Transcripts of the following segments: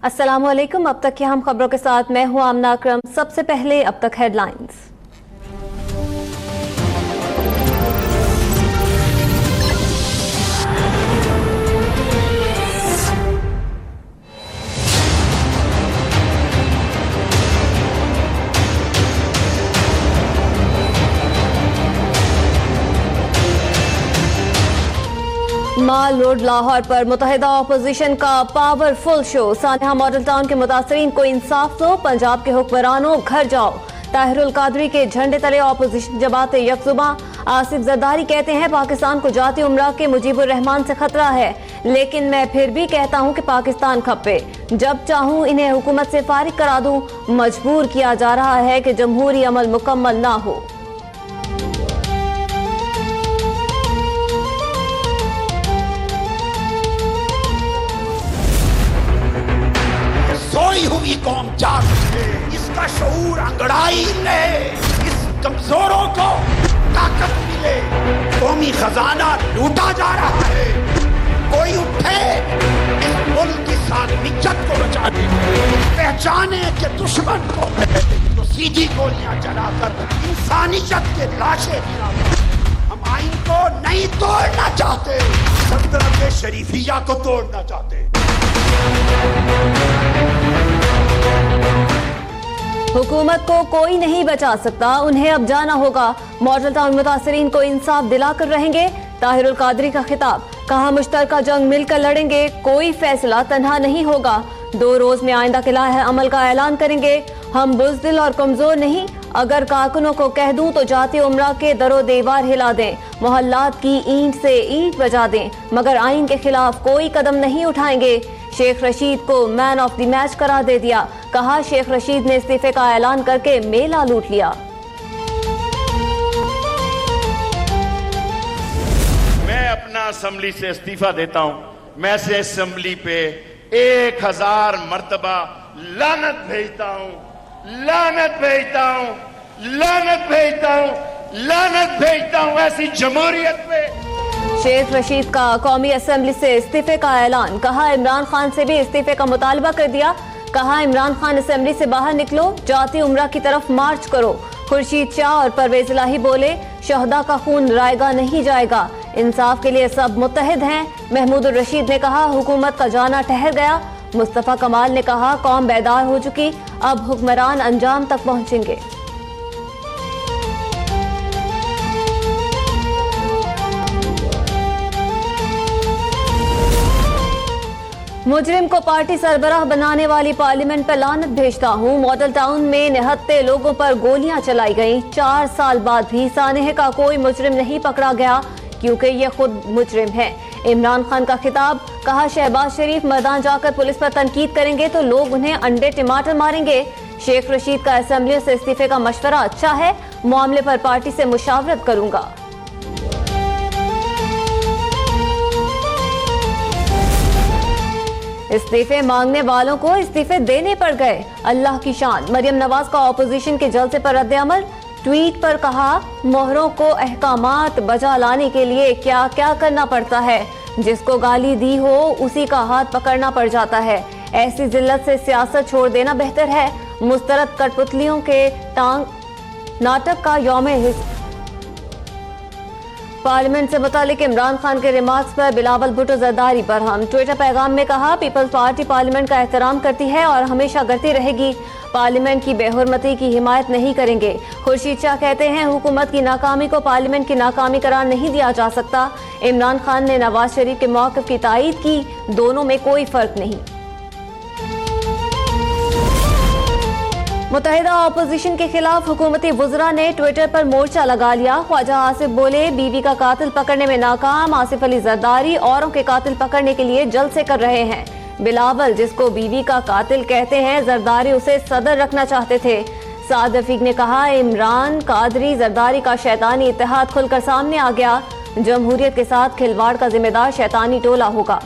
अस्सलामुअलैकुम। अब तक की हम खबरों के साथ मैं हूं आमना अकरम। सबसे पहले अब तक हेडलाइंस। माल रोड लाहौर पर मुत्तहिदा अपोजिशन का powerful show. Sania model town के मुतासरीन को इंसाफ दो, पंजाब के हुक्मरानों घर जाओ। ताहिरुल कादरी के झंडे तले अपोजिशन जमातें यकजुमा। आसिफ जरदारी कहते हैं पाकिस्तान को जाती उम्रा के मुजीबुर रहमान से खतरा है, लेकिन मैं फिर भी कहता हूं कि पाकिस्तान खप्पे, जब चाहूं इन्हें हुकूमत से फारिग करा दूं। मजबूर किया जा रहा है कि जमहूरी अमल मुकम्मल ना हो। सोई हुई कौम जाग उठे, इसका शऊर अंगड़ाई ले, इस कमजोरों को ताकत मिले। कौमी खजाना लूटा जा रहा है, कोई उठे इस मुल्क की सालमियत को बचाने। पहचाने के दुश्मन को तो सीधी गोलियां चलाकर इंसानियत के लाशें गिराते। हम आइन को नहीं तोड़ना चाहते, सल्तनत के शरीफिया को तोड़ना चाहते। हुकूमत को कोई नहीं बचा सकता, उन्हें अब जाना होगा। मॉडल टाउन मुतासरीन को इंसाफ दिलाकर रहेंगे। ताहिरुल कादरी का खिताब, कहा मुश्तरका जंग मिलकर लड़ेंगे, कोई फैसला तन्हा नहीं होगा। 2 रोज में आइंदा किला है अमल का ऐलान करेंगे। हम बुज़दिल और कमजोर नहीं, अगर कारकुनों को कह दूं तो जाती उम्रा के दरो दीवार हिला दें, मोहल्लात की ईंट से ईंट बजा दें, मगर आइन के खिलाफ कोई कदम नहीं उठाएंगे। शेख रशीद को मैन ऑफ द मैच करार दे दिया, कहा शेख रशीद ने इस्तीफे का ऐलान करके मेला लूट लिया। मैं अपना असेंबली से इस्तीफा देता हूं। मैं से असेंबली पे 1000 मर्तबा लानत भेजता हूं, लानत भेजता हूं, लानत भेजता हूं, लानत भेजता हूं ऐसी जमहूरियत पे। शेख रशीद का कौमी असेंबली से इस्तीफे का ऐलान, कहा इमरान खान से भी इस्तीफे का मुतालबा कर दिया। कहा इमरान खान असेंबली से बाहर निकलो, जाती उम्रा की तरफ मार्च करो। खुर्शीद शाह और परवेज इलाही बोले शहदा का खून रायगा नहीं जाएगा, इंसाफ के लिए सब मुत्तहिद हैं। महमूद रशीद ने कहा हुकूमत का जाना ठहर गया। मुस्तफा कमाल ने कहा कौम बेदार हो चुकी, अब हुक्मरान अंजाम तक पहुंचेंगे। मुजरिम को पार्टी सरबराह बनाने वाली पार्लियामेंट पर लानत भेजता हूँ। मॉडल टाउन में निहत्ते लोगों पर गोलियां चलाई गईं। 4 साल बाद भी सानेह का कोई मुजरिम नहीं पकड़ा गया, क्योंकि ये खुद मुजरिम है। इमरान खान का खिताब, कहा शहबाज शरीफ मैदान जाकर पुलिस पर तनकीद करेंगे तो लोग उन्हें अंडे टमाटर मारेंगे। शेख रशीद का असेंबली से इस्तीफे का मशवरा अच्छा है, मामले पर पार्टी से मुशावरत करूंगा। इस्तीफे मांगने वालों को इस्तीफे देने पड़ गए, अल्लाह की शान। मरियम नवाज का ऑपोजिशन के जलसे पर रद्द अमल। ट्वीट पर कहा मोहरों को अहकामात बजा लाने के लिए क्या क्या करना पड़ता है, जिसको गाली दी हो उसी का हाथ पकड़ना पड़ जाता है। ऐसी जिल्लत से सियासत छोड़ देना बेहतर है। मुस्तरद कठपुतलियों के टांग नाटक का यौम पार्लियामेंट से मुतालिक इमरान खान के रिमार्क्स पर बिलावल भुट्टो जरदारी पर हम ट्विटर पैगाम में कहा पीपल्स पार्टी पार्लियामेंट का एहतराम करती है और हमेशा करती रहेगी। पार्लियामेंट की बेहुरमती की हिमायत नहीं करेंगे। खुर्शीद शाह कहते हैं हुकूमत की नाकामी को पार्लियामेंट की नाकामी करार नहीं दिया जा सकता। इमरान खान ने नवाज शरीफ के मौक़िफ़ की तायीद की, दोनों में कोई फर्क नहीं। मुत्तहिदा अपोजिशन के खिलाफ हुकूमती वुज़रा ने ट्विटर पर मोर्चा लगा लिया। ख्वाजा आसिफ बोले बीवी का कातिल पकड़ने में नाकाम। आसिफ अली जरदारी औरों के कातिल पकड़ने के लिए जलसे कर रहे हैं। बिलावल, जिसको बीवी का कातिल कहते हैं, जरदारी उसे सदर रखना चाहते थे। साद रफीक ने कहा इमरान कादरी जरदारी का शैतानी इत्तेहाद खुलकर सामने आ गया। जमहूरियत के साथ खिलवाड़ का जिम्मेदार शैतानी टोला होगा।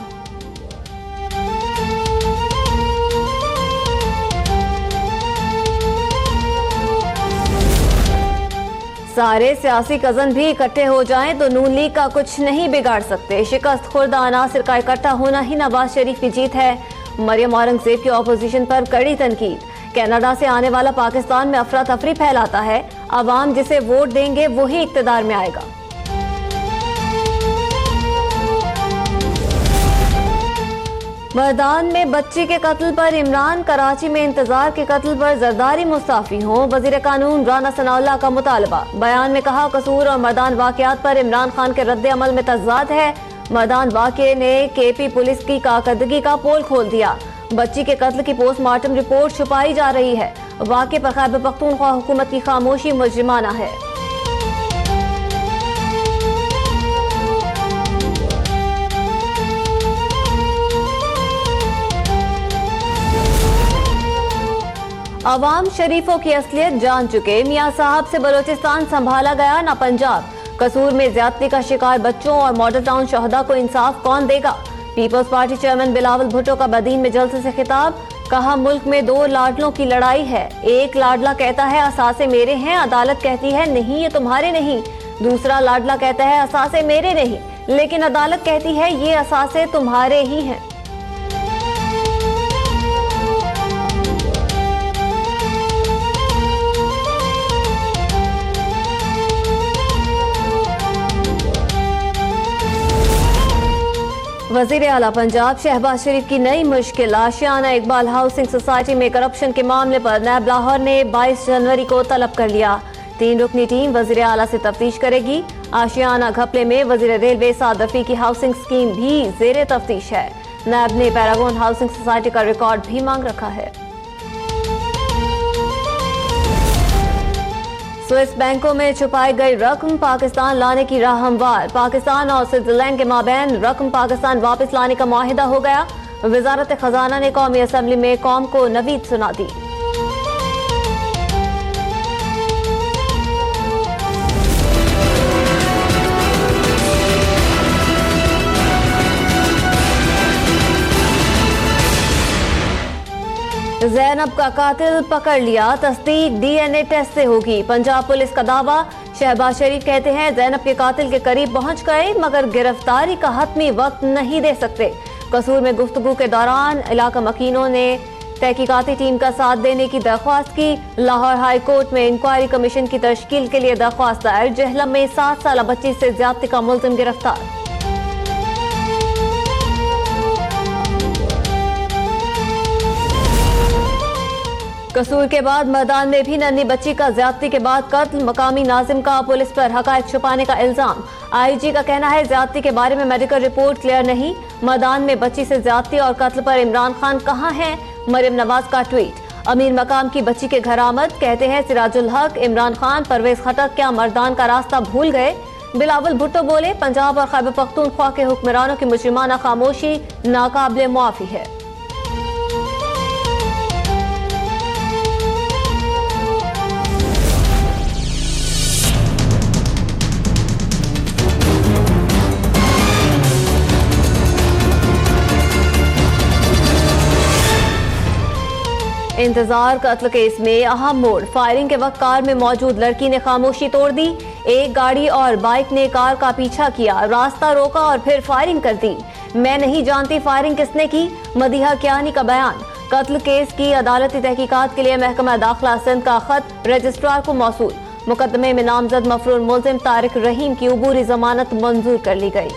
सारे सियासी कज़न भी इकट्ठे हो जाएं तो नून लीग का कुछ नहीं बिगाड़ सकते। शिकस्त खुर्दा अनासिर का इकट्ठा होना ही नवाज शरीफ की जीत है। मरियम औरंगजेब की ऑपोजिशन पर कड़ी तनकीद। कनाडा से आने वाला पाकिस्तान में अफरा तफरी फैलाता है, अवाम जिसे वोट देंगे वही इक्तदार में आएगा। मर्दान में बच्ची के कत्ल पर इमरान, कराची में इंतजार के कत्ल पर जरदारी मुस्ताफी हों, वजीर कानून राना सनाउल्लाह का मुतालबा। बयान में कहा, कसूर और मर्दान वाकयात पर इमरान खान के रद्द अमल में तजाद है। मर्दान वाकये ने केपी पुलिस की कारकर्दगी का पोल खोल दिया। बच्ची के कत्ल की पोस्टमार्टम रिपोर्ट छुपाई जा रही है। वाकये पर खैबर पख्तूनख्वा हुकूमत की खामोशी मुजरिमाना है। अवाम शरीफों की असलियत जान चुके, मियां साहब से बलोचिस्तान संभाला गया ना पंजाब। कसूर में ज्यादती का शिकार बच्चों और मॉडल टाउन शहदा को इंसाफ कौन देगा। Peoples Party chairman Bilawal Bhutto का बदीन में जलसे से खिताब। कहा, मुल्क में दो लाडलों की लड़ाई है। एक लाडला कहता है असासे मेरे हैं, अदालत कहती है नहीं ये तुम्हारे नहीं। दूसरा लाडला कहता है असासे मेरे नहीं, लेकिन अदालत कहती है ये असासे तुम्हारे ही हैं। वजीर आला पंजाब शहबाज शरीफ की नई मुश्किल। आशियाना इकबाल हाउसिंग सोसाइटी में करप्शन के मामले पर नैब लाहौर ने 22 जनवरी को तलब कर लिया। 3 रुकनी टीम वजीर आला से तफ्तीश करेगी। आशियाना घपले में वजीर रेलवे साद रफी की हाउसिंग स्कीम भी जेर तफ्तीश है। नैब ने पैरागॉन हाउसिंग सोसाइटी का रिकॉर्ड भी मांग रखा है। स्विस बैंकों में छुपाई गई रकम पाकिस्तान लाने की राह हमवार। पाकिस्तान और स्विट्जरलैंड के माबैन रकम पाकिस्तान वापस लाने का मुआहिदा हो गया। वजारत खजाना ने कौमी असम्बली में कौम को नवीद सुना दी। ज़ैनब का कातिल पकड़ लिया, तस्दीक डीएनए टेस्ट से होगी। पंजाब पुलिस का दावा। शहबाज शरीफ कहते हैं ज़ैनब के कातिल के करीब पहुंच गए मगर गिरफ्तारी का हतमी वक्त नहीं दे सकते। कसूर में गुफ्तगू के दौरान इलाका मकीनों ने तहकीकाती टीम का साथ देने की दरख्वास्त की। लाहौर हाई कोर्ट में इंक्वायरी कमीशन की तश्कील के लिए दरख्वास्त दायर। जहलम में 7 साल बच्ची से ज्यादती का मुल्जिम गिरफ्तार। कसूर के बाद मैदान में भी नन्ही बच्ची का ज्यादती के बाद कत्ल। मकामी नाजिम का पुलिस पर हकायक छुपाने का इल्जाम। आईजी का कहना है ज्यादती के बारे में मेडिकल रिपोर्ट क्लियर नहीं। मैदान में बच्ची से ज्यादती और कत्ल पर इमरान खान कहां हैं। मरियम नवाज का ट्वीट। अमीर मकाम की बच्ची के घर आमद। कहते हैं सिराजुल हक, इमरान खान, परवेज खटक क्या मर्दान का रास्ता भूल गए। बिलावल भुट्टो बोले, पंजाब और खैबर पख्तूनख्वा के हुक्मरानों की मुजरिमाना खामोशी नाकाबिले मुआफी है। इंतजार कत्ल केस में अहम मोड़। फायरिंग के वक्त कार में मौजूद लड़की ने खामोशी तोड़ दी। एक गाड़ी और बाइक ने कार का पीछा किया, रास्ता रोका और फिर फायरिंग कर दी। मैं नहीं जानती फायरिंग किसने की। मदीहा कियानी का बयान। कत्ल केस की अदालती तहकीकात के लिए महकमा दाखिला सिंध का खत रजिस्ट्रार को मौसूल। मुकदमे में नामजद मफरूर मुल्जिम तारिक रहीम की उबूरी जमानत मंजूर कर ली गई।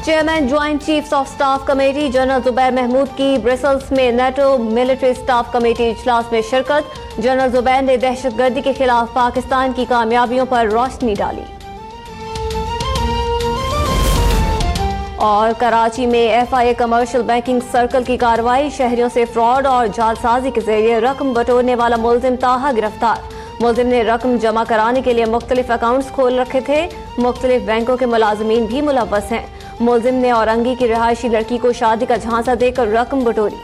Chairman joint chiefs of staff committee general Zubair Mahmood की ब्रसेल्स में नेटो मिलिट्री स्टाफ कमेटी इजलास में शिरकत। जनरल जुबैर ने दहशतगर्दी के खिलाफ पाकिस्तान की कामयाबियों पर रोशनी डाली। और कराची में FIA कमर्शियल बैंकिंग सर्कल की कार्रवाई। शहरियों से फ्रॉड और जालसाजी के जरिए रकम बटोरने वाला मुल्जिम ताहा गिरफ्तार। मुल्जिम ने रकम जमा कराने के लिए मुख्तलिफ अकाउंट्स खोल रखे थे। मुख्तलिफ बैंकों के मुलाजमीन भी मुलव्वस हैं। मुल्जिम ने औरंगी की रिहायशी लड़की को शादी का झांसा देकर रकम बटोरी।